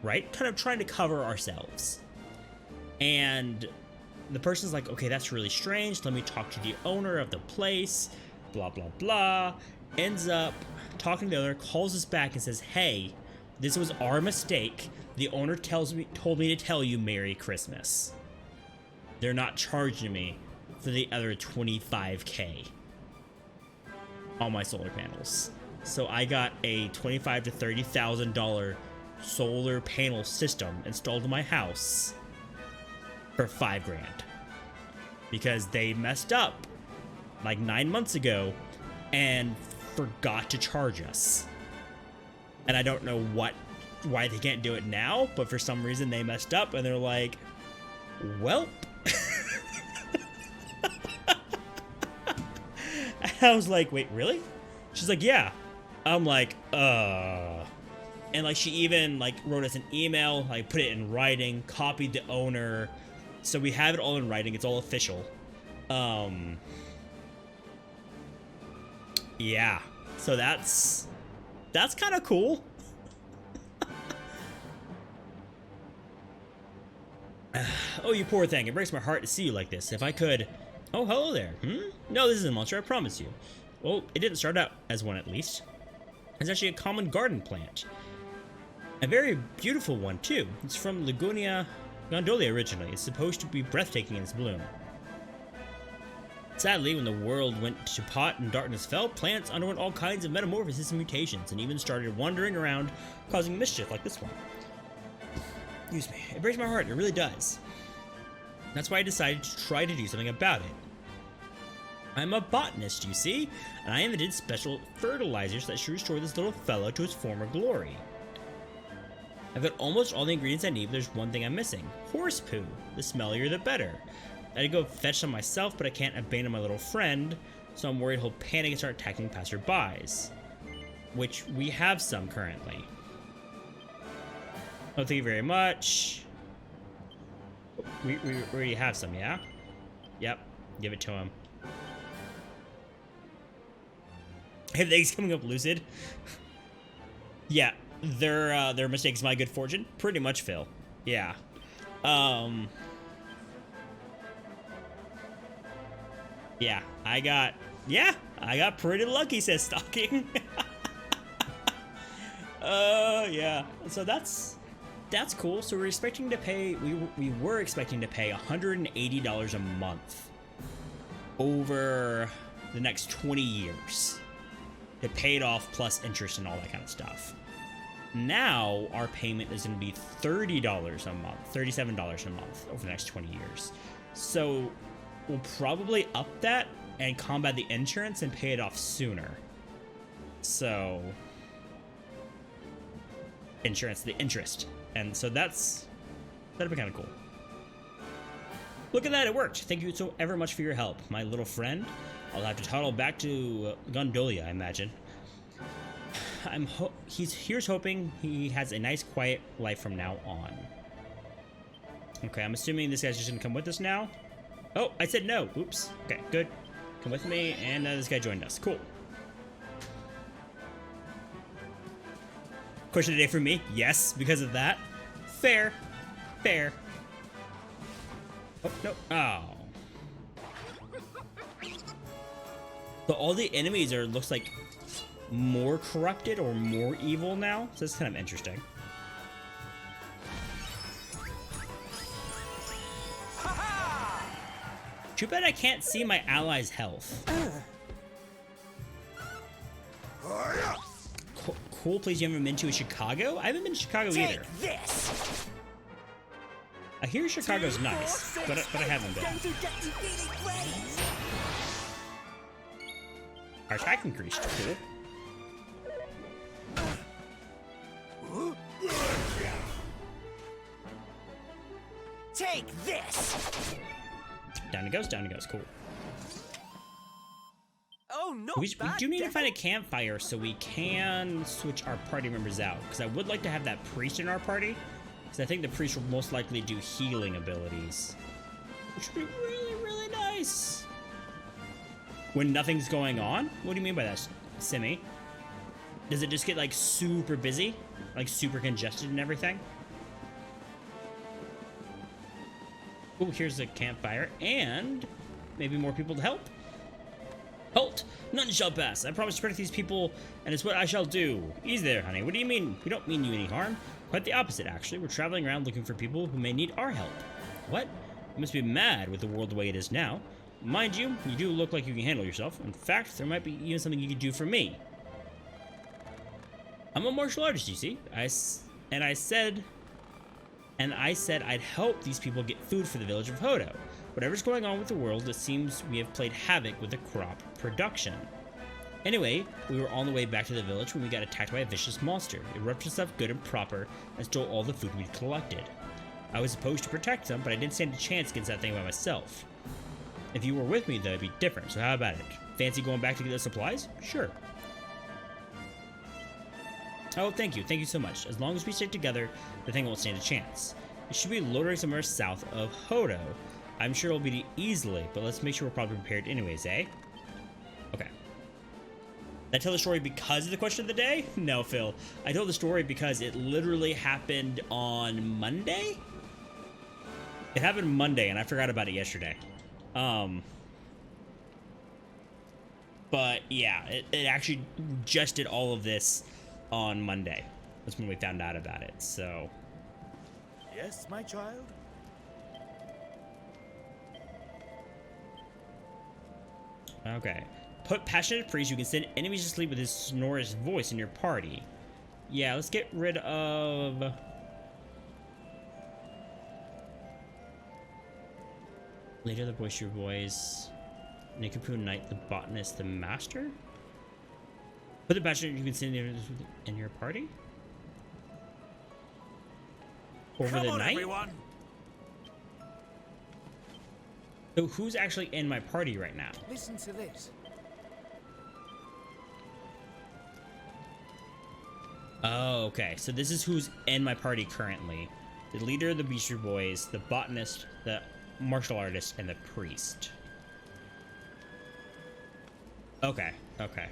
right? Kind of trying to cover ourselves. And the person's like, okay, that's really strange. Let me talk to the owner of the place, blah, blah, blah. Ends up talking to the owner, calls us back and says, hey, this was our mistake. The owner told me to tell you Merry Christmas. They're not charging me for the other $25K on my solar panels. So I got a $25,000 to $30,000 solar panel system installed in my house for $5,000 because they messed up like 9 months ago and forgot to charge us. And I don't know why they can't do it now, but for some reason they messed up and they're like, welp. And I was like, wait, really? She's like, yeah. I'm like, and like she even like wrote us an email, like put it in writing, copied the owner, so we have it all in writing. It's all official. Yeah, so that's kind of cool. Oh, you poor thing. It breaks my heart to see you like this. If I could... Oh, hello there. No, this isn't a monster, I promise you. Well, it didn't start out as one, at least. It's actually a common garden plant. A very beautiful one, too. It's from Gondolia originally. It's supposed to be breathtaking in its bloom. Sadly, when the world went to pot and darkness fell, plants underwent all kinds of metamorphosis and mutations, and even started wandering around, causing mischief like this one. Excuse me. It breaks my heart, it really does. That's why I decided to try to do something about it. I'm a botanist, you see, and I invented special fertilizers that should restore this little fellow to his former glory. I've got almost all the ingredients I need, but there's one thing I'm missing. Horse poo. The smellier the better. I'd go fetch some myself, but I can't abandon my little friend, so I'm worried he'll panic and start attacking passerbys. Which we have some currently. Oh, thank you very much. We already have some, yeah? Yep, give it to him. Hey, things coming up, Lucid. Yeah, their mistakes, my good fortune. Pretty much, Phil. Yeah. Yeah, I got pretty lucky, says Stalking. Yeah. So that's cool. So we're expecting to pay, we were expecting to pay $180 a month over the next 20 years to pay it off plus interest and all that kind of stuff. Now our payment is going to be $30 a month, $37 a month over the next 20 years. So we'll probably up that and combat the insurance and pay it off sooner. So insurance, the interest. And so that'd be kind of cool. Look at that, it worked. Thank you so ever much for your help, my little friend. I'll have to toddle back to Gondolia, I imagine. Here's hoping he has a nice, quiet life from now on. Okay, I'm assuming this guy's just gonna come with us now. Oh, I said no. Oops. Okay, good. Come with me, and this guy joined us. Cool. Question of the day for me. Yes, because of that. Fair. Fair. Oh, no. Oh. So all the enemies are, looks like, more corrupted or more evil now. So that's kind of interesting. Too bad I can't see my allies' health. Cool place you haven't been to in Chicago? I haven't been to Chicago either. This. I hear Chicago's nice, but I haven't been. Our attack increased. Cool. Take this. Down it goes, down it goes. Cool. Oh no! We do need to find a campfire so we can switch our party members out. Because I would like to have that priest in our party. Because I think the priest will most likely do healing abilities. Which would be really, really nice. When nothing's going on? What do you mean by that, Simi? Does it just get like super busy? Like super congested and everything? Oh, here's a campfire and maybe more people to help. Halt! None shall pass. I promise to protect these people, and it's what I shall do. Easy there, honey. What do you mean? We don't mean you any harm. Quite the opposite, actually. We're traveling around looking for people who may need our help. What? You must be mad with the world the way it is now. Mind you, you do look like you can handle yourself. In fact, there might be even something you could do for me. I'm a martial artist, you see. I said I'd help these people get food for the village of Hodo. Whatever's going on with the world, it seems we have played havoc with the crop production. Anyway, we were on the way back to the village when we got attacked by a vicious monster. It ripped us up good and proper and stole all the food we'd collected. I was supposed to protect them, but I didn't stand a chance against that thing by myself. If you were with me, though, it'd be different, so how about it? Fancy going back to get the supplies? Sure. Oh, thank you. Thank you so much. As long as we stick together, the thing won't stand a chance. It should be loitering somewhere south of Hodo. I'm sure it'll be easily, but let's make sure we're probably prepared anyways, eh? Okay. Did I tell the story because of the question of the day? No, Phil. I told the story because it literally happened on Monday? It happened Monday, and I forgot about it yesterday. But yeah, it actually just did all of this on Monday. That's when we found out about it, so... Yes, my child? Okay. Put passionate priest who can send enemies to sleep with his sonorous voice in your party. Yeah, let's get rid of... Later the voice your voice. Nikapu Knight, the botanist, the master? Put the passionate you can send in your party? Over Come the on, night? everyone. So who's actually in my party right now? Listen to this. Oh, okay. So this is who's in my party currently. The leader of the Beaster Boys, the botanist, the martial artist, and the priest. Okay, okay.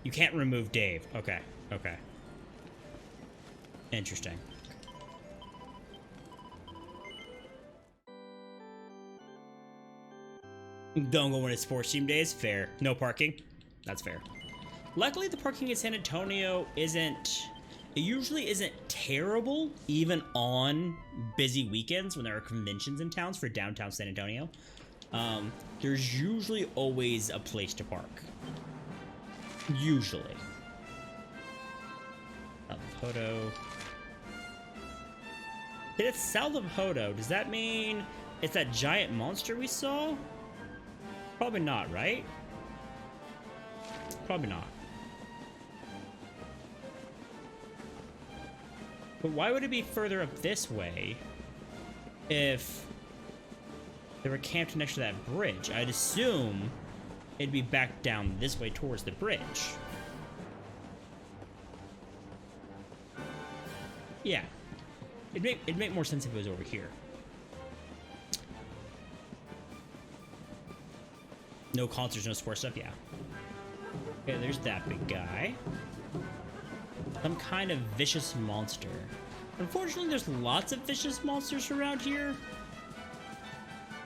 You can't remove Dave. Okay, okay. Interesting. Don't go when it's sports team days. Fair. No parking. That's fair. Luckily, the parking in San Antonio isn't... It usually isn't terrible, even on busy weekends when there are conventions in towns for downtown San Antonio. There's usually always a place to park. Usually. South of Hodo. If it's south of Hodo, does that mean it's that giant monster we saw? Probably not, right? Probably not. But why would it be further up this way if they were camped next to that bridge? I'd assume it'd be back down this way towards the bridge. Yeah. It'd make more sense if it was over here. No concerts, no sports stuff, yeah. Okay, there's that big guy. Some kind of vicious monster. Unfortunately, there's lots of vicious monsters around here.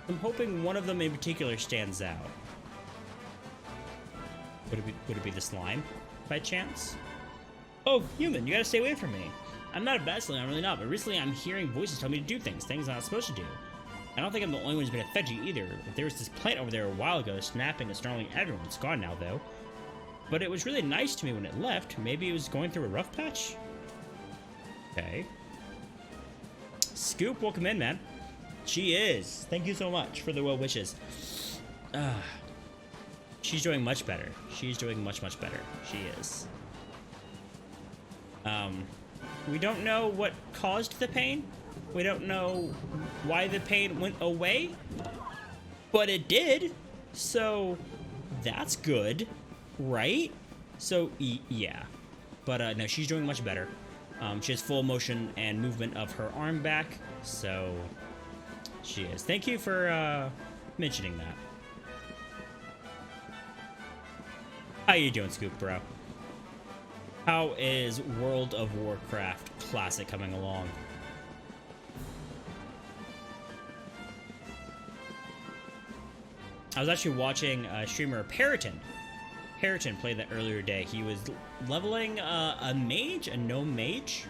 I'm hoping one of them in particular stands out. Would it be the slime, by chance? Oh, human, you gotta stay away from me. I'm not a bad slime, I'm really not, but recently I'm hearing voices tell me to do things I'm not supposed to do. I don't think I'm the only one who's been affected either. There was this plant over there a while ago, snapping and snarling at everyone. It's gone now, though. But it was really nice to me when it left. Maybe it was going through a rough patch? Okay. Scoop, welcome in, man. She is. Thank you so much for the well wishes. She's doing much better. She's doing much, much better. She is. We don't know what caused the pain. We don't know why the pain went away. But it did. So, that's good. Right? So, yeah. But, no, she's doing much better. She has full motion and movement of her arm back. So, she is. Thank you for, mentioning that. How you doing, Scoop, bro? How is World of Warcraft Classic coming along? I was actually watching streamer Periton played that earlier today. He was leveling a mage, a gnome mage.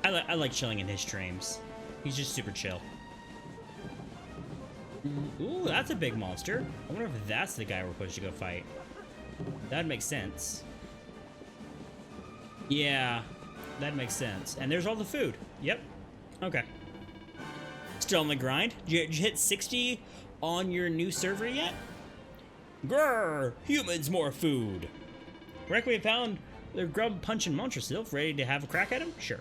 I like chilling in his streams. He's just super chill. Ooh, that's a big monster. I wonder if that's the guy we're supposed to go fight. That makes sense. Yeah, that makes sense. And there's all the food. Yep. Okay. Still on the grind? Did you hit 60 on your new server yet? Grrr! Humans more food! Correct, we found the grub punching monster still, ready to have a crack at him? Sure.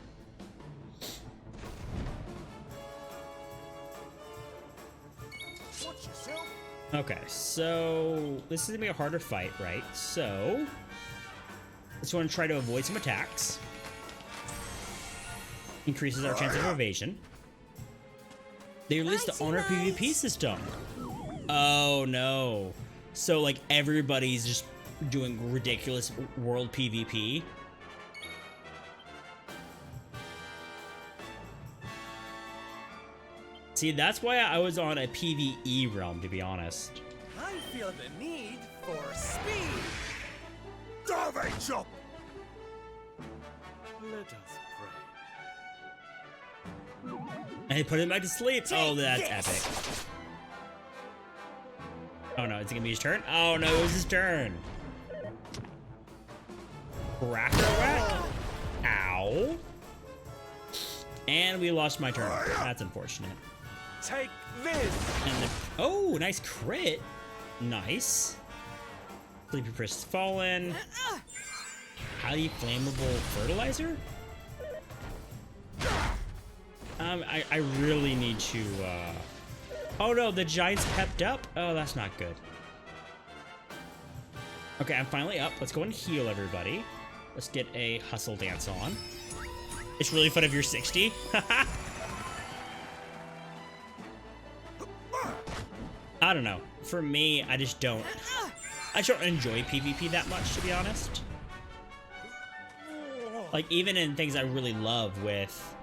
Watch yourself. Okay, so this is gonna be a harder fight, right? So let's want to try to avoid some attacks. Increases our chance of evasion. They released the Honor PvP system. Oh no. So like everybody's just doing ridiculous world PvP. See, that's why I was on a PvE realm, to be honest. I feel the need for speed. Garbage up. Let us pray. And he put him back to sleep. Oh, that's epic. Oh no, is it gonna be his turn? Oh no, it was his turn. Cracker whack. Ow. And we lost my turn. That's unfortunate. Take this. And oh, nice crit. Nice. Sleepy Priest fallen. Highly flammable fertilizer? I really need to, Oh no, the giant's pepped up? Oh, that's not good. Okay, I'm finally up. Let's go and heal everybody. Let's get a hustle dance on. It's really fun if you're 60. I don't know. For me, I don't enjoy PvP that much, to be honest. Like, even in things I really love with,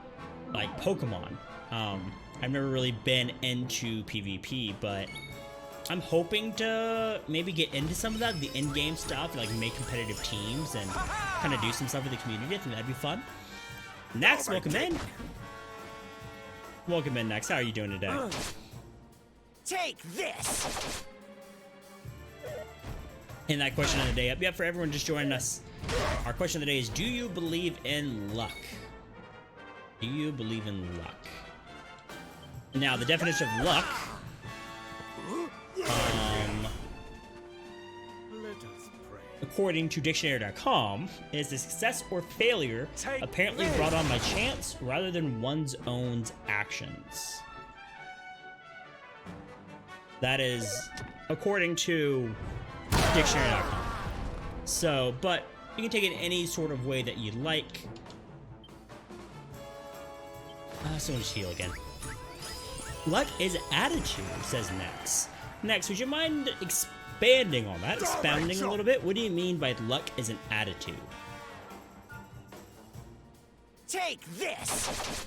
like, Pokemon. I've never really been into PvP, but I'm hoping to maybe get into some of that, the in-game stuff, like make competitive teams and kind of do some stuff with the community. I think that'd be fun. Next, welcome in. Welcome in, Next. How are you doing today? Take this. And that question of the day up. Yep, for everyone just joining us. Our question of the day is, do you believe in luck? Do you believe in luck? Now, the definition of luck, Let us pray. according to dictionary.com, is the success or failure apparently brought on by chance rather than one's own actions. That is according to dictionary.com. So, but you can take it any sort of way that you like. Someone just heal again. Luck is attitude, says Nex. Nex, would you mind expanding on that? Expounding a little bit? What do you mean by luck is an attitude? Take this.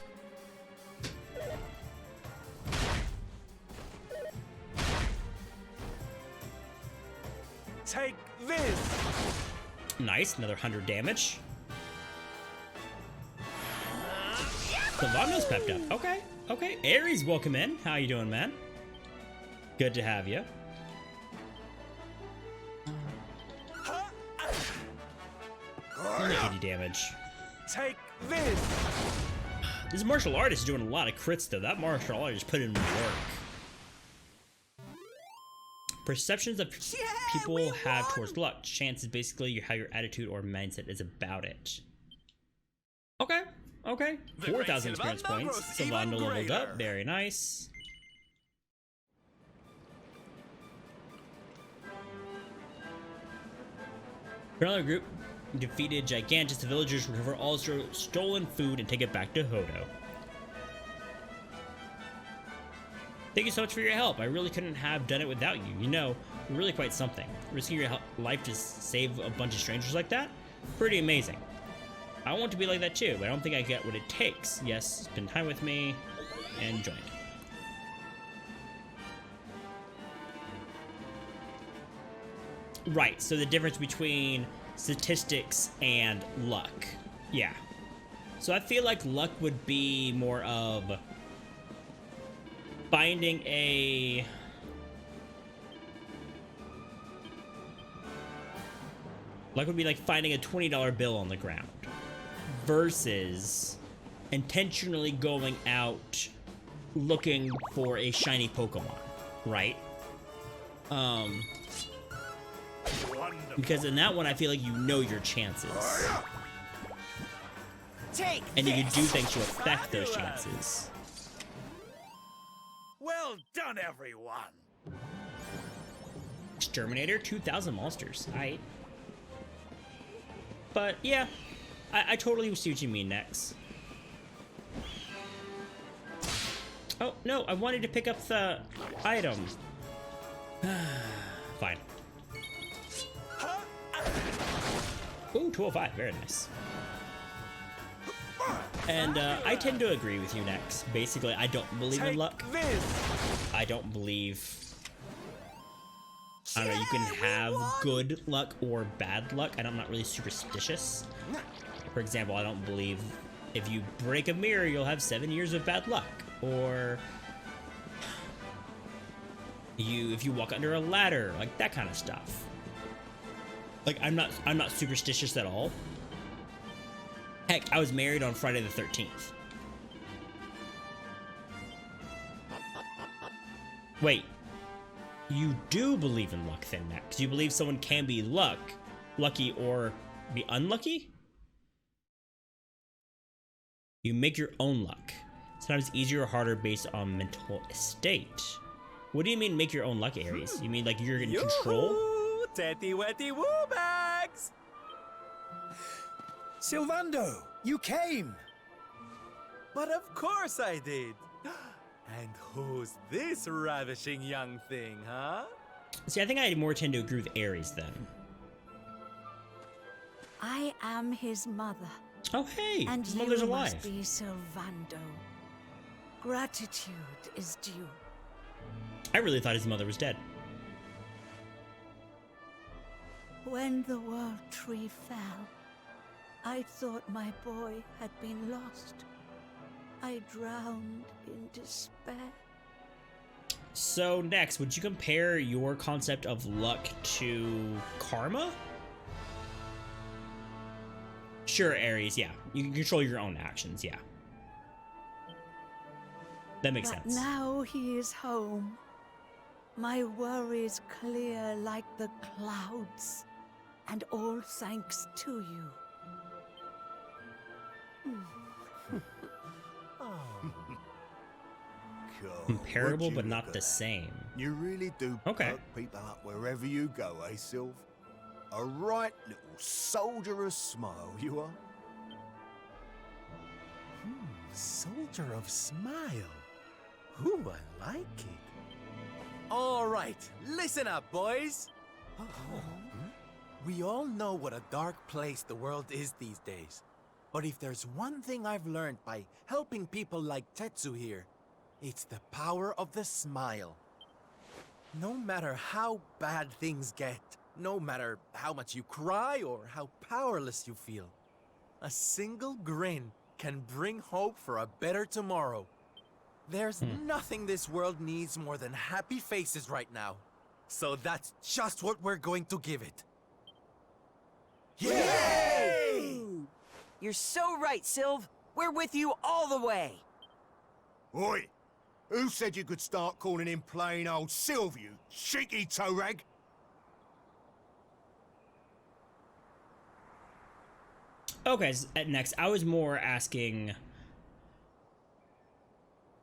Take this. Nice, another 100 damage. Savanna's pepped up. Okay, okay. Aries, welcome in. How you doing, man? Good to have you. Only 80 damage. Take this. This martial artist is doing a lot of crits, though. That martial artist put in work. Perceptions of people have towards luck. Chance is basically how your attitude or mindset is about it. Okay, okay. 4,000 experience points. Savannah leveled up. Very nice. Another group defeated Gigantus. The villagers recover all stolen food and take it back to Hodo. Thank you so much for your help. I really couldn't have done it without you. You know, you're really quite something. Risking your life to save a bunch of strangers like that? Pretty amazing. I want to be like that too, but I don't think I get what it takes. Yes, spend time with me and join. Right, so the difference between statistics and luck. Yeah. So I feel like luck would be more of finding a... Luck would be like finding a $20 bill on the ground versus intentionally going out looking for a shiny Pokemon, right? Because in that one, I feel like you know your chances. And you can do things to affect those chances. Well done, everyone. Exterminator, 2,000 monsters. But yeah, I totally see what you mean, Nex. Oh, no, I wanted to pick up the item. Fine. Ooh, 205, very nice. And I tend to agree with you, Nex. Basically, I don't believe in luck. I don't believe... I don't know, you can have good luck or bad luck, and I'm not really superstitious. For example, I don't believe if you break a mirror, you'll have 7 years of bad luck. Or if you walk under a ladder, like that kind of stuff. Like I'm not superstitious at all. Heck, I was married on Friday the 13th. Wait. You do believe in luck then, Max? You believe someone can be lucky or be unlucky? You make your own luck. Sometimes easier or harder based on mental state. What do you mean make your own luck, Aries? You mean like you're in control? Tetty wetty woo bags! Sylvando, you came! But of course I did. And who's this ravishing young thing, huh? See, I think I more tend to agree with Aries then. I am his mother. Oh, hey! And His mother's you alive. must be Sylvando. Gratitude is due. I really thought his mother was dead. When the world tree fell, I thought my boy had been lost. I drowned in despair. So next, would you compare your concept of luck to karma? Sure, Aries, yeah. You can control your own actions, yeah. That makes sense. But now he is home. My worries clear like the clouds, and all thanks to you. Comparable but not the same. You really do Okay. perk people up wherever you go, eh, Sylv? A right little soldier of smile, you are. Soldier of smile. Ooh, I like it. All right, listen up, boys. We all know what a dark place the world is these days. But if there's one thing I've learned by helping people like Tetsu here, it's the power of the smile. No matter how bad things get, no matter how much you cry or how powerless you feel, a single grin can bring hope for a better tomorrow. There's nothing this world needs more than happy faces right now. So that's just what we're going to give it. Yay! You're so right, Sylv. We're with you all the way. Oi! Who said you could start calling him plain old Sylv, you cheeky toe rag? Okay, next, I was more asking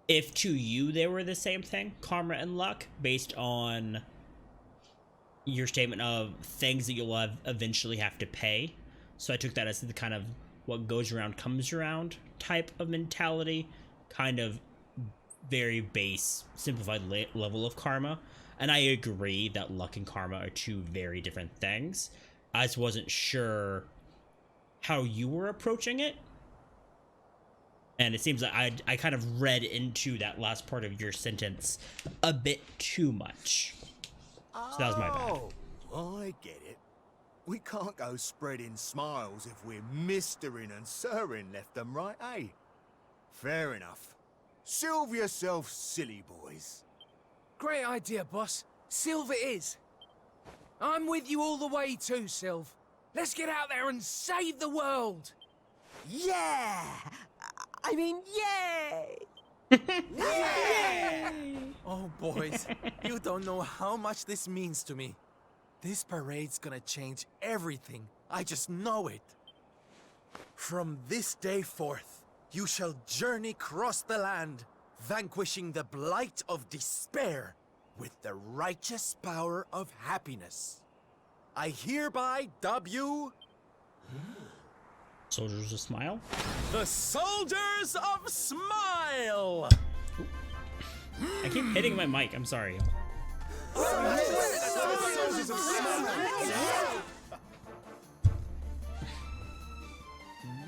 if to you they were the same thing, karma and luck, based on your statement of things that you'll eventually have to pay. So I took that as the kind of what goes around comes around type of mentality, kind of very base, simplified level of karma. And I agree that luck and karma are two very different things. I just wasn't sure how you were approaching it. And it seems like I kind of read into that last part of your sentence a bit too much. So that was my bad. I get it. We can't go spreading smiles if we're mistering and sirring left and right, eh? Fair enough. Silve yourself, silly boys. Great idea, boss. Silve it is. I'm with you all the way too, Silve. Let's get out there and save the world. Yeah! I mean, yay! Oh, boys, you don't know how much this means to me. This parade's gonna change everything. I just know it. From this day forth, you shall journey across the land, vanquishing the blight of despair with the righteous power of happiness. I hereby dub you Soldiers of Smile. the Soldiers of Smile! I keep hitting my mic. I'm sorry.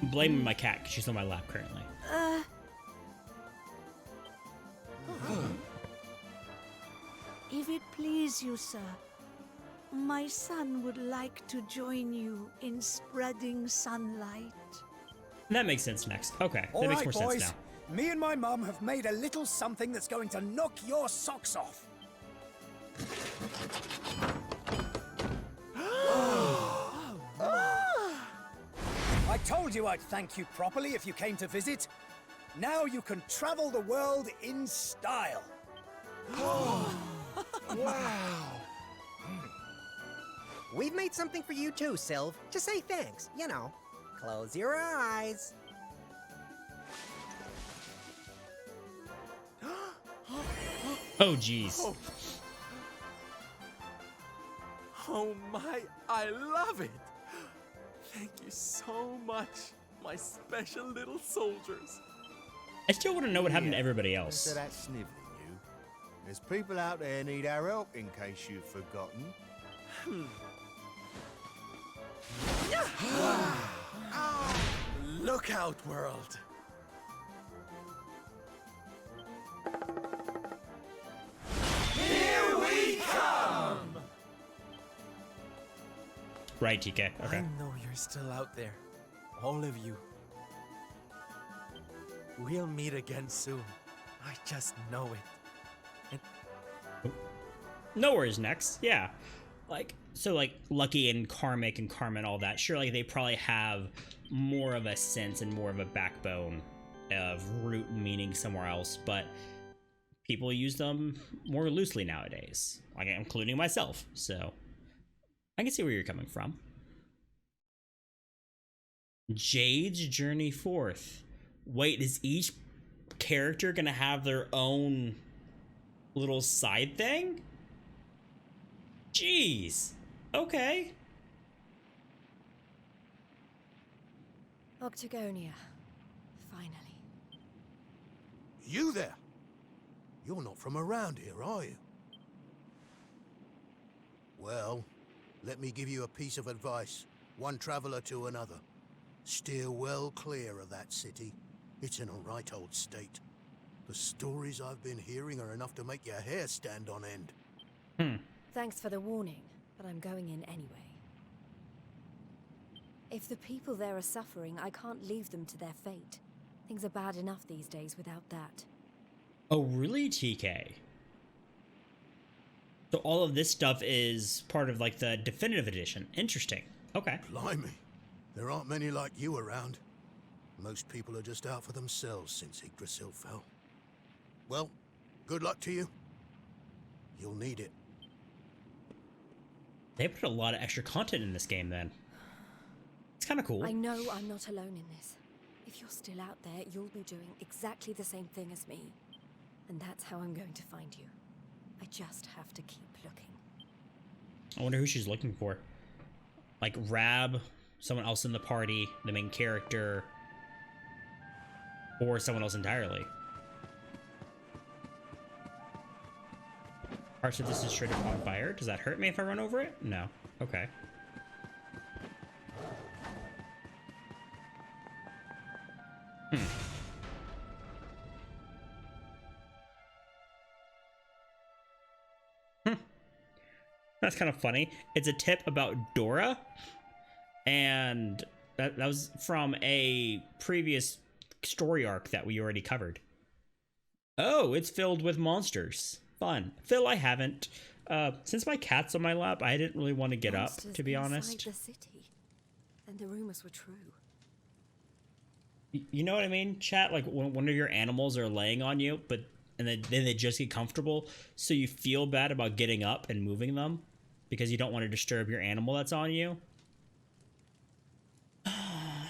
I'm blaming my cat because she's on my lap currently. If it please you, sir, my son would like to join you in spreading sunlight. That makes sense next. Okay, All that makes right, more boys. sense now. Me and my mum have made a little something that's going to knock your socks off. I told you I'd thank you properly if you came to visit. Now you can travel the world in style. We've made something for you too, Silve. To say thanks, you know. Close your eyes. Oh, jeez. Oh my, I love it! Thank you so much, my special little soldiers. I still want to know what happened to everybody So else. that snivelling, you. There's people out there need our help, in case you've forgotten. Look out, world! Here we come! Right, TK. I Okay. know you're still out there, all of you. We'll meet again soon. I just know it. Nowhere is next. Yeah. Like, so like Lucky and Karmic and Carmen, all that. Sure, like they probably have more of a sense and more of a backbone of root meaning somewhere else, but people use them more loosely nowadays, like including myself. So I can see where you're coming from. Jade's Journey Forth. Wait, is each character gonna have their own little side thing? Jeez. Okay. Octagonia. Finally. You there? You're not from around here, are you? Well, let me give you a piece of advice, one traveler to another. Steer well clear of that city. It's in a right old state. The stories I've been hearing are enough to make your hair stand on end. Thanks for the warning, but I'm going in anyway. If the people there are suffering, I can't leave them to their fate. Things are bad enough these days without that. Oh, really, TK? So all of this stuff is part of like the definitive edition. Interesting. Okay. Blimey, there aren't many like you around. Most people are just out for themselves since Yggdrasil fell. Well, good luck to you. You'll need it. They put a lot of extra content in this game then. It's kind of cool. I know I'm not alone in this. If you're still out there, you'll be doing exactly the same thing as me. And that's how I'm going to find you. I just have to keep looking. I wonder who she's looking for. Like Rab, someone else in the party, the main character, or someone else entirely. Parts of this is straight up on fire. Does that hurt me if I run over it? No. Okay. That's kind of funny. It's a tip about Dora, and that was from a previous story arc that we already covered. Oh, it's filled with monsters. Fun. Phil, I haven't. Since my cat's on my lap, I didn't really want to get up, to be honest. Inside the city. And the rumors were true. You know what I mean, chat? Like when one of your animals are laying on you, and then they just get comfortable, so you feel bad about getting up and moving them because you don't want to disturb your animal that's on you.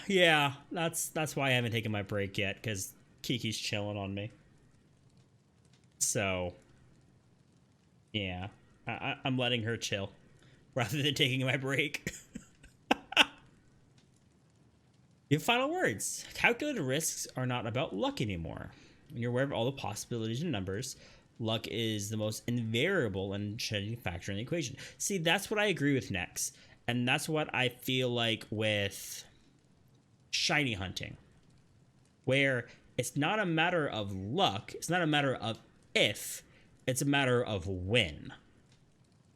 Yeah, that's why I haven't taken my break yet, because Kiki's chilling on me. So, yeah, I'm letting her chill rather than taking my break. Your final words. Calculated risks are not about luck anymore. When you're aware of all the possibilities and numbers, luck is the most invariable and changing factor in the equation. See, that's what I agree with Nex. And that's what I feel like with shiny hunting. Where it's not a matter of luck, it's not a matter of if, it's a matter of when.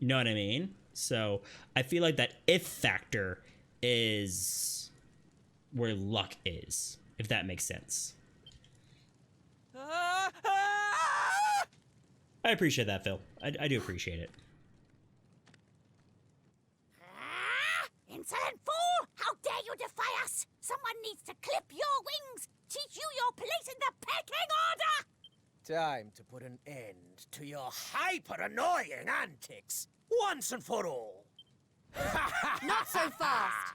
You know what I mean? So I feel like that if factor is where luck is, if that makes sense. I appreciate that, Phil. I do appreciate it. Insolent fool! How dare you defy us? Someone needs to clip your wings, teach you your place in the pecking order! Time to put an end to your hyper-annoying antics, once and for all. Not so fast!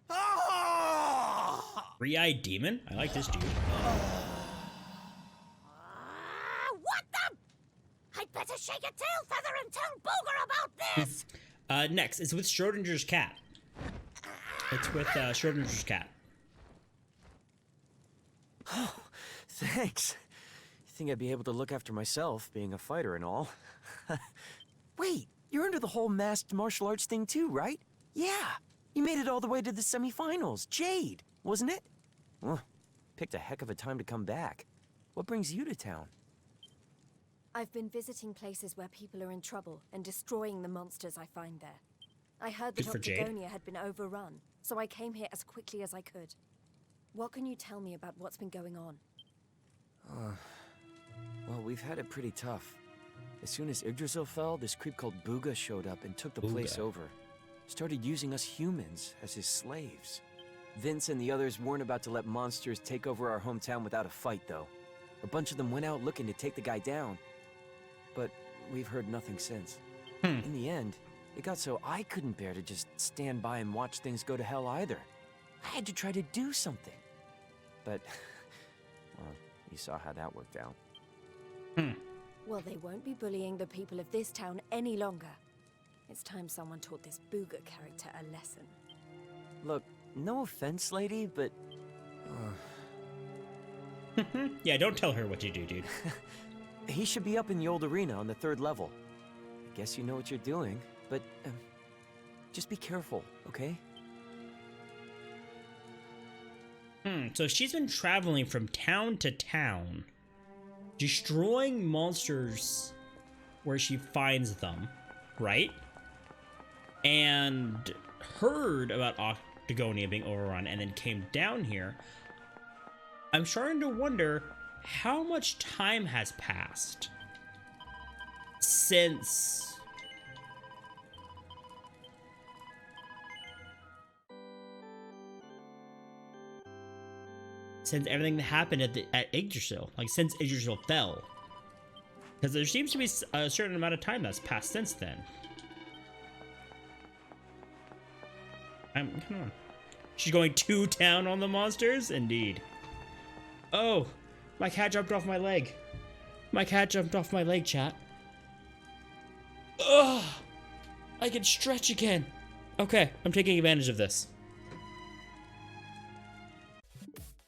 Oh! Three-eyed demon? I like this dude. What the? I'd better shake a tail feather and tell Booger about this! Next, it's with Schrodinger's cat. It's with Schrodinger's cat. Oh, thanks. You think I'd be able to look after myself, being a fighter and all? Wait, you're into the whole masked martial arts thing too, right? Yeah, you made it all the way to the semifinals. Jade, wasn't it? Well, picked a heck of a time to come back. What brings you to town? I've been visiting places where people are in trouble and destroying the monsters I find there. I heard that Octagonia had been overrun, so I came here as quickly as I could. What can you tell me about what's been going on? Well, we've had it pretty tough. As soon as Yggdrasil fell, this creep called Booga showed up and took the place over. Started using us humans as his slaves. Vince and the others weren't about to let monsters take over our hometown without a fight, though. A bunch of them went out looking to take the guy down. But we've heard nothing since. In the end, it got so I couldn't bear to just stand by and watch things go to hell either. I had to try to do something. But, well, you saw how that worked out. Well, they won't be bullying the people of this town any longer. It's time someone taught this Booga character a lesson. Look, no offense, lady, but... Yeah, don't tell her what to do, dude. He should be up in the old arena on the 3rd level. I guess you know what you're doing, but just be careful, okay? So she's been traveling from town to town, destroying monsters where she finds them, right? And heard about Octagonia being overrun and then came down here. I'm starting to wonder how much time has passed since everything that happened at Yggdrasil, like since Yggdrasil fell, because there seems to be a certain amount of time that's passed since then. Come on, she's going to town on the monsters, indeed. Oh, my cat jumped off my leg. My cat jumped off my leg, chat. Ugh, I can stretch again. Okay, I'm taking advantage of this.